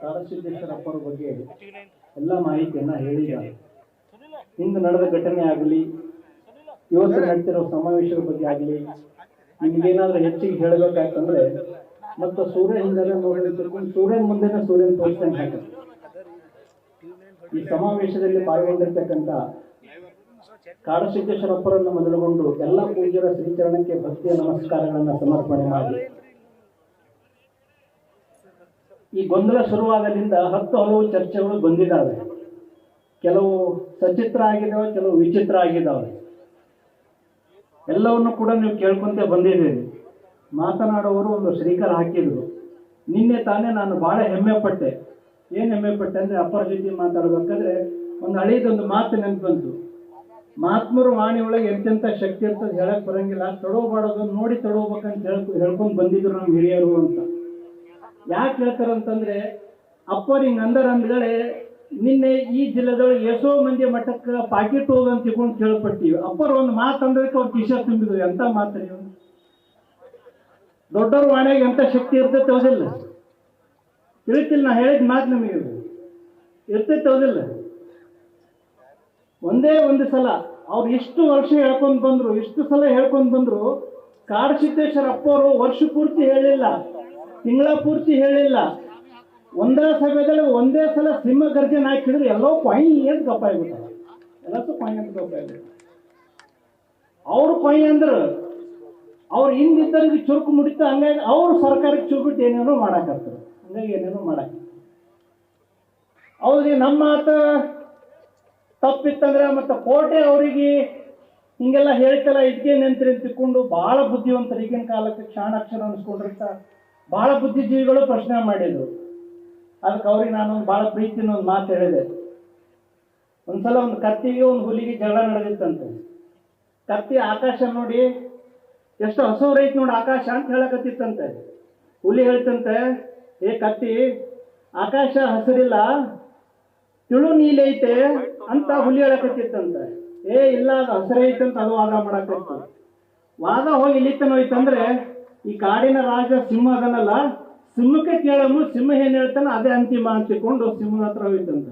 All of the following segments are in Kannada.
ಕಾಡಸಿದ್ದೇಶ್ವರಪ್ಪರ ಬಗ್ಗೆ ಎಲ್ಲ ಮಾಹಿತಿಯನ್ನ ಹೇಳಿದ್ದಾರೆ. ಇಂದು ನಡೆದ ಘಟನೆ ಆಗಲಿ, ಇವತ್ತು ನಡೀತಿರೋ ಸಮಾವೇಶದ ಬಗ್ಗೆ ಆಗಲಿ, ನಿಮ್ಗೇನಾದ್ರೂ ಹೆಚ್ಚಿಗೆ ಹೇಳಬೇಕಾಯ್ತಂದ್ರೆ ಮತ್ತು ಸೂರ್ಯ ಹಿಂದೆಲ್ಲ ನೋಡಿರ್ಬೇಕು, ಸೂರ್ಯನ ಮುಂದೆನೇ ಸೂರ್ಯನ ತೋರಿಸ್ದಂಗೆ ಹಾಕಿ ಈ ಸಮಾವೇಶದಲ್ಲಿ ಪಾಲ್ಗೊಂಡಿರ್ತಕ್ಕಂಥ ಕಾಡಸಿದ್ದೇಶ್ವರಪ್ಪರನ್ನು ಮೊದಲುಗೊಂಡು ಎಲ್ಲ ಪೂಜ್ಯರ ಶ್ರೀಚರಣಕ್ಕೆ ಭಕ್ತಿಯ ನಮಸ್ಕಾರಗಳನ್ನು ಸಮರ್ಪಣೆ ಮಾಡಿ, ಈ ಗೊಂದಲ ಶುರುವಾಗಲಿಂದ ಹಲವು ಚರ್ಚೆಗಳು ಬಂದಿದ್ದಾವೆ. ಕೆಲವು ಸಚಿತ್ರ ಆಗಿದ್ದಾವೆ, ಕೆಲವು ವಿಚಿತ್ರ ಆಗಿದ್ದಾವೆ. ಎಲ್ಲವನ್ನು ಕೂಡ ನೀವು ಕೇಳ್ಕೊಂತ ಬಂದಿದ್ದೀರಿ. ಮಾತನಾಡುವವರು ಒಂದು ಶ್ರೀಕಾರ ಹಾಕಿದ್ರು. ನಿನ್ನೆ ತಾನೇ ನಾನು ಬಹಳ ಹೆಮ್ಮೆ ಪಟ್ಟೆ. ಏನು ಹೆಮ್ಮೆ ಪಟ್ಟೆ ಅಂದರೆ, ಅಪ್ಪರ ಜೊತೆ ಮಾತಾಡಬೇಕಾದ್ರೆ ಒಂದು ಹಳೇದೊಂದು ಮಾತು ನೆನಪು ಬಂತು. ಮಹಾತ್ಮರು ವಾಣಿ ಒಳಗೆ ಎಂತೆಂಥ ಶಕ್ತಿ ಇರ್ತದೆ ಹೇಳಕ್ ಬರಂಗಿಲ್ಲ, ತಡೋಬಾಡೋದು ನೋಡಿ ತಡೋಬೇಕಂತ ಹೇಳ್ಕೊಂಡು ಬಂದಿದ್ರು ನಮ್ಮ ಹಿರಿಯರು ಅಂತ. ಯಾಕೆ ಹೇಳ್ತಾರಂತಂದ್ರೆ, ಅಪ್ಪರ್ ಹಿಂಗೆ ಅಂದಗಳೇ ನಿನ್ನೆ ಈ ಜಿಲ್ಲೆದೊಳಗೆ ಎಷ್ಟೋ ಮಂದಿ ಮಠಕ್ಕೆ ಪಾಕಿಟ್ ಹೋಗಂತ ತಿಳ್ಕೊಂಡು ಕೇಳ್ಪಟ್ಟಿವಿ. ಅಪ್ಪರ್ ಒಂದು ಮಾತು ಅಂದ್ರಕ್ಕೆ ಅವ್ರು ಕಿಶ ತುಂಬಿದ್ರು. ಎಂತ ಮಾತು ನೀವು, ದೊಡ್ಡವ್ರ ವಾಣಿಯಾಗ ಎಂತ ಶಕ್ತಿ ಇರ್ತೈತೆ ಹೌದಿಲ್ಲ? ತಿಳಿತಿಲ್ಲ, ನಾ ಹೇಳಿದ ಮಾತು ನಿಮಗೆ ಇರ್ತೈತೆ ಹೌದಿಲ್ಲ? ಒಂದೇ ಒಂದು ಸಲ ಅವ್ರು ಇಷ್ಟು ವರ್ಷ ಹೇಳ್ಕೊಂಡು ಬಂದ್ರು, ಇಷ್ಟು ಸಲ ಹೇಳ್ಕೊಂಡು ಬಂದ್ರು. ಕಾಡಸಿದ್ದೇಶ್ವರ ಅಪ್ಪವರು ವರ್ಷ ಪೂರ್ತಿ ಹೇಳಿಲ್ಲ, ತಿಂಗಳ ಪೂರ್ತಿ ಹೇಳಿಲ್ಲ. ಒಂದೇ ಸಭೆದಲ್ಲಿ ಒಂದೇ ಸಲ ಸಿಂಹ ಗರ್ಜನೆ ಹಾಕಿದ್ರು ಎಲ್ಲೋ ಕೊಯ್ ಅಂತ ಗಪ್ಪ ಆಗ್ಬಿಟ್ಟಾರ. ಎಲ್ಲಕ್ಕೂ ಕೊಯ್ ಅಂತ ಗಪ್ಪ ಆಗ್ಬಿಟ್ಟ. ಅವ್ರು ಕೊಯ್ ಅಂದ್ರು, ಅವ್ರು ಹಿಂದಿದ್ದರಿಗೆ ಚುರುಕು ಮುಡಿತ. ಹಂಗಾಗಿ ಅವ್ರು ಸರ್ಕಾರಕ್ಕೆ ಚುರುಬಿಟ್ಟು ಏನೇನೋ ಮಾಡಾಕತ್ತಾರೆ. ಹಂಗಾಗಿ ಏನೇನೋ ಮಾಡಾಕ ಅವ್ರಿಗೆ ನಮ್ಮ ಮಾತು ತಪ್ಪಿತ್ತಂದ್ರೆ ಮತ್ತೆ ಕೋಟೆ ಅವರಿಗೆ ಹಿಂಗೆಲ್ಲ ಹೇಳ್ತಲ್ಲ ಇದಕ್ಕೆ ನೆಂತ್ರಿ ಅಂತ ತಿಳ್ಕೊಂಡು ಭಾಳ ಬುದ್ಧಿವಂತರು ಈಗಿನ ಕಾಲಕ್ಕೆ ಕ್ಷಾಣಾಕ್ಷರ ಅನ್ಸ್ಕೊಂಡಿರ್ತಾರೆ. ಭಾಳ ಬುದ್ಧಿಜೀವಿಗಳು ಪ್ರಶ್ನೆ ಮಾಡಿದ್ರು. ಅದಕ್ಕೆ ಅವ್ರಿಗೆ ನಾನೊಂದು ಭಾಳ ಪ್ರೀತಿನ ಒಂದು ಮಾತು ಹೇಳಿದೆ. ಒಂದ್ಸಲ ಒಂದು ಕತ್ತಿಗೆ ಒಂದು ಹುಲಿಗೆ ಜಗಳ ನಡೆದಿತ್ತಂತೆ. ಕತ್ತಿ ಆಕಾಶ ನೋಡಿ ಎಷ್ಟು ಹಸುರೈತಿ ನೋಡಿ ಆಕಾಶ ಅಂತ ಹೇಳಕತ್ತಿತ್ತಂತೆ. ಹುಲಿ ಹೇಳ್ತಂತೆ, ಏ ಕತ್ತಿ, ಆಕಾಶ ಹಸಿರಿಲ್ಲ, ತಿಳು ನೀಲಿ ಐತೆ ಅಂತ ಹುಲಿ ಹೇಳಕತ್ತಿತ್ತಂತೆ. ಏ ಇಲ್ಲ, ಅದು ಹಸಿರೈತೆ ಅಂತ ಅದು ವಾದ ಮಾಡಕತ್ತು. ವಾದ ಹೋಗಿ ಇಲ್ಲಿತನ ಹೋಯ್ತಂದ್ರೆ, ಈ ಕಾಡಿನ ರಾಜ ಸಿಂಹ ಅದನ್ನಲ್ಲ, ಸಿಂಹಕ್ಕೆ ಕೇಳము, ಸಿಂಹ ಏನ್ ಹೇಳ್ತಾನೆ ಅದೇ ಅಂತಿಮ ಅಂತಿಕೊಂಡು ಸಿಂಹದ ಹತ್ರ ಹೋಯ್ತಂತ.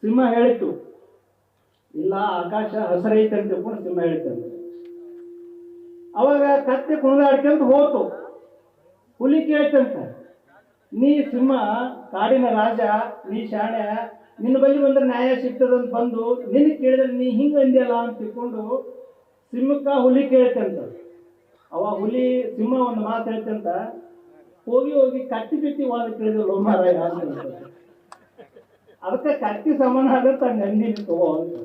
ಸಿಂಹ ಹೇಳಿತು, ಇಲ್ಲ ಆಕಾಶ ಹಸಿರೈತೆ ಅಂತ ತಿಳ್ಕೊಂಡು ಸಿಂಹ ಹೇಳ್ತಂತೆ. ಅವಾಗ ಕತ್ತೆ ಕುಣಿದಾಡ್ಕೊಂತ ಹೋತು. ಹುಲಿ ಕೇಳ್ತಂತ, ನೀ ಸಿಂಹ ಕಾಡಿನ ರಾಜ, ನೀ ಶಾಣೆ, ನಿನ್ನ ಬಳಿ ಬಂದ್ರೆ ನ್ಯಾಯ ಸಿಗ್ತದಂತ ಬಂದು ನಿನಗೆ ಕೇಳಿದ್ರೆ ನೀ ಹಿಂಗ ಅಂದ್ಯಲ್ಲ ಅಂತ ತಿಳ್ಕೊಂಡು ಸಿಂಹಕ್ಕ ಹುಲಿ ಕೇಳ್ತಂತ. ಅವ ಹುಲಿ ಸಿಂಹ ಒಂದು ಮಾತು ಹೇಳ್ತಂತ, ಹೋಗಿ ಹೋಗಿ ಕತ್ತಿ ಬಿತ್ತಿ ವಾದ ಕೇಳಿದ್ರು ಲೋಮಾರಾಯ ಅಂತ. ಅದಕ್ಕೆ ಕತ್ತಿ ಸಮಾನ ಆಗತ್ತ ನಂದಿನ ತಗೋ ಅಂತ.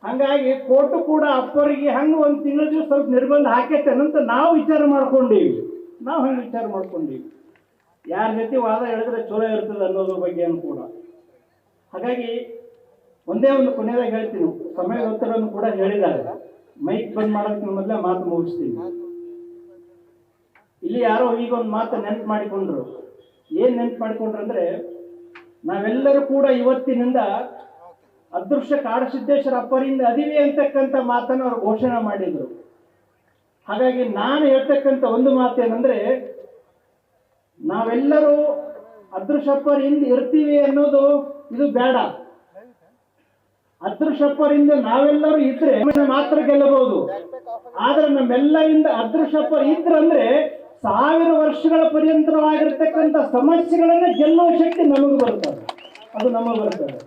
ಹಂಗಾಗಿ ಕೋರ್ಟು ಕೂಡ ಅಪ್ಪರಿಗೆ ಹಂಗೆ ಒಂದು ತಿಂಗಳ ದಿವಸ ಸ್ವಲ್ಪ ನಿರ್ಬಂಧ ಹಾಕೈತೇನಂತ ನಾವು ವಿಚಾರ ಮಾಡ್ಕೊಂಡೀವಿ. ನಾವು ಹಂಗೆ ವಿಚಾರ ಮಾಡ್ಕೊಂಡೀವಿ, ಯಾರ ಜೊತೆ ವಾದ ಹೇಳಿದ್ರೆ ಚಲೋ ಇರ್ತದೆ ಅನ್ನೋದ್ರ ಬಗ್ಗೆ ಕೂಡ. ಹಾಗಾಗಿ ಒಂದೇ ಒಂದು ಕೊನೆಯದಾಗ ಹೇಳ್ತೀನಿ, ಸಮಯದ ಒತ್ತಡವನ್ನು ಕೂಡ ಹೇಳಿದ್ದಾರೆ. ಮೈಕ್ ಬಂದ್ ಮಾಡೋದಕ್ಕೆ ಮೊದಲೇ ಮಾತು ಮುಗಿಸ್ತೀನಿ. ಇಲ್ಲಿ ಯಾರೋ ಈಗ ಒಂದು ಮಾತು ನೆನಪು ಮಾಡಿಕೊಂಡ್ರು. ಏನ್ ನೆನಪು ಮಾಡಿಕೊಂಡ್ರು ಅಂದ್ರೆ, ನಾವೆಲ್ಲರೂ ಕೂಡ ಇವತ್ತಿನಿಂದ ಅದೃಶ್ಯ ಕಾಡಸಿದ್ದೇಶ್ವರ ಅಪ್ಪರಿಂದ ಅದಿವೆ ಅಂತಕ್ಕಂಥ ಮಾತನ್ನು ಅವರು ಘೋಷಣೆ ಮಾಡಿದ್ರು. ಹಾಗಾಗಿ ನಾನು ಹೇಳ್ತಕ್ಕಂಥ ಒಂದು ಮಾತೇನಂದ್ರೆ, ನಾವೆಲ್ಲರೂ ಅದೃಶ್ಯಪ್ಪರಿಂದ ಇರ್ತೀವಿ ಅನ್ನೋದು ಇದು ಬೇಡ. ಅದೃಶ್ಯಪ್ಪರಿಂದ ನಾವೆಲ್ಲರೂ ಇದ್ರೆ ಮಾತ್ರ ಗೆಲ್ಲಬಹುದು. ಆದ್ರೆ ನಮ್ಮೆಲ್ಲರಿಂದ ಅದೃಶ್ಯಪ್ಪ ಇದ್ರಂದ್ರೆ 1000 ವರ್ಷಗಳ ಪರ್ಯಂತವಾಗಿರ್ತಕ್ಕಂಥ ಸಮಸ್ಯೆಗಳನ್ನ ಗೆಲ್ಲುವ ಶಕ್ತಿ ನಮಗೆ ಬರ್ತದೆ, ಅದು ನಮಗೆ ಬರ್ತದೆ.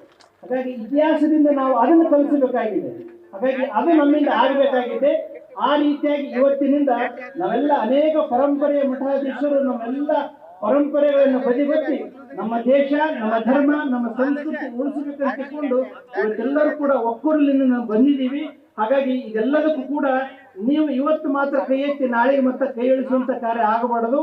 ಹಾಗಾಗಿ ಇತಿಹಾಸದಿಂದ ನಾವು ಅದನ್ನು ಕಲಿಸಬೇಕಾಗಿದೆ. ಹಾಗಾಗಿ ಅದು ನಮ್ಮಿಂದ ಆಗಬೇಕಾಗಿದೆ. ಆ ರೀತಿಯಾಗಿ ಇವತ್ತಿನಿಂದ ನಾವೆಲ್ಲ ಅನೇಕ ಪರಂಪರೆಯ ಮಠಾಧೀಶರು ನಮ್ಮೆಲ್ಲ ಪರಂಪರೆಗಳನ್ನು ಬದಿಗೊತ್ತಿ ನಮ್ಮ ದೇಶ, ನಮ್ಮ ಧರ್ಮ, ನಮ್ಮ ಸಂಸ್ಕೃತಿ ಉಳಿಸಬೇಕಂತ ತಿಳ್ಕೊಂಡು ಇವತ್ತೆಲ್ಲರೂ ಕೂಡ ಒಕ್ಕೂರಲಿಂದ ನಾವು ಬಂದಿದ್ದೀವಿ. ಹಾಗಾಗಿ ಇದೆಲ್ಲದಕ್ಕೂ ಕೂಡ ನೀವು ಇವತ್ತು ಮಾತ್ರ ಕೈ ಎತ್ತಿ ನಾಳೆಗೆ ಮತ್ತೆ ಕೈ ಇಳಿಸುವಂತ ಕಾರ್ಯ ಆಗಬಾರದು.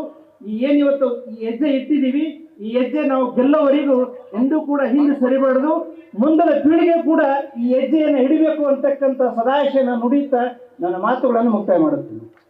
ಏನಿವತ್ತು ಈ ಹೆಜ್ಜೆ ಇಟ್ಟಿದ್ದೀವಿ, ಈ ಹೆಜ್ಜೆ ನಾವು ಗೆಲ್ಲೋವರೆಗೂ ಎಂದೂ ಕೂಡ ಹಿಂದೆ ಸರಿಬಾರದು. ಮುಂದಿನ ಪೀಳಿಗೆ ಕೂಡ ಈ ಹೆಜ್ಜೆಯನ್ನು ಹಿಡಿಬೇಕು ಅಂತಕ್ಕಂಥ ಸದಾಶಯನ ನುಡಿಯುತ್ತಾ ನನ್ನ ಮಾತುಗಳನ್ನು ಮುಕ್ತಾಯ ಮಾಡುತ್ತೀನಿ.